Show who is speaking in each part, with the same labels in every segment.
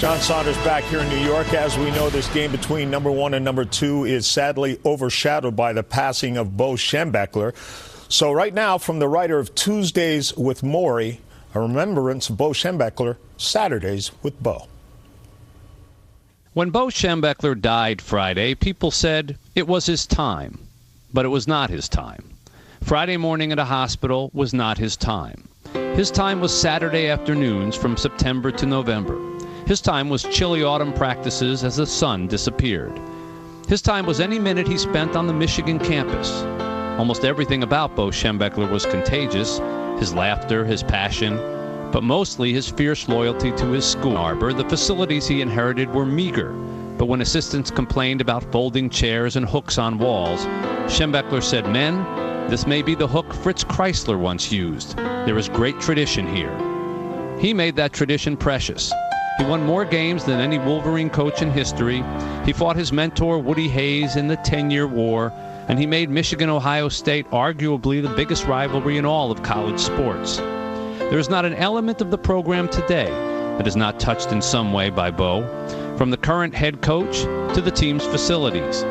Speaker 1: John Saunders back here in New York. As we know, this game between number 1 and number 2 is sadly overshadowed by the passing of Bo Schembechler. So right now, from the writer of Tuesdays with Maury, a remembrance of Bo Schembechler, Saturdays with Bo.
Speaker 2: When Bo Schembechler died Friday, people said it was his time. But it was not his time. Friday morning at a hospital was not his time. His time was Saturday afternoons from September to November. His time was chilly autumn practices as the sun disappeared. His time was any minute he spent on the Michigan campus. Almost everything about Bo Schembechler was contagious, his laughter, his passion, but mostly his fierce loyalty to his school. Arbor, the facilities he inherited were meager, but when assistants complained about folding chairs and hooks on walls, Schembechler said, "Men, this may be the hook Fritz Chrysler once used. There is great tradition here." He made that tradition precious. He won more games than any Wolverine coach in history. He fought his mentor Woody Hayes in the 10-year war, and he made Michigan-Ohio State arguably the biggest rivalry in all of college sports. There is not an element of the program today that is not touched in some way by Bo, from the current head coach to the team's facilities.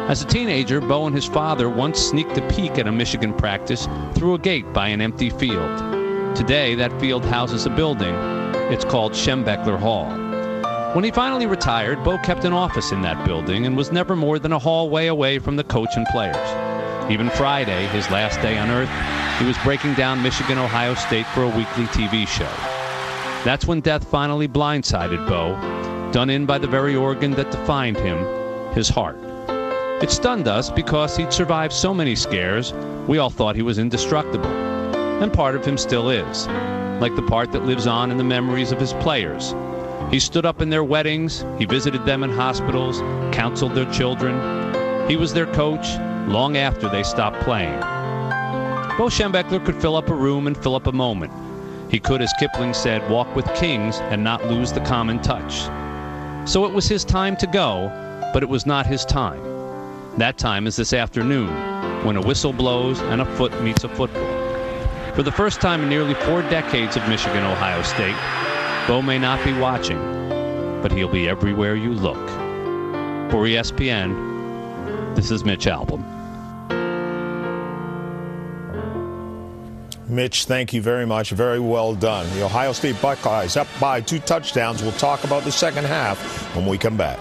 Speaker 2: As a teenager, Bo and his father once sneaked a peek at a Michigan practice through a gate by an empty field. Today, that field houses a building. It's called Schembechler Hall. When he finally retired, Bo kept an office in that building and was never more than a hallway away from the coach and players. Even Friday, his last day on earth, he was breaking down Michigan-Ohio State for a weekly TV show. That's when death finally blindsided Bo, done in by the very organ that defined him, his heart. It stunned us because he'd survived so many scares, we all thought he was indestructible. And part of him still is, like the part that lives on in the memories of his players. He stood up in their weddings, he visited them in hospitals, counseled their children. He was their coach long after they stopped playing. Bo Schembechler could fill up a room and fill up a moment. He could, as Kipling said, walk with kings and not lose the common touch. So it was his time to go, but it was not his time. That time is this afternoon, when a whistle blows and a foot meets a football. For the first time in nearly 4 decades of Michigan-Ohio State, Bo may not be watching, but he'll be everywhere you look. For ESPN, this is Mitch Albom.
Speaker 1: Mitch, thank you very much. Very well done. The Ohio State Buckeyes up by 2 touchdowns. We'll talk about the second half when we come back.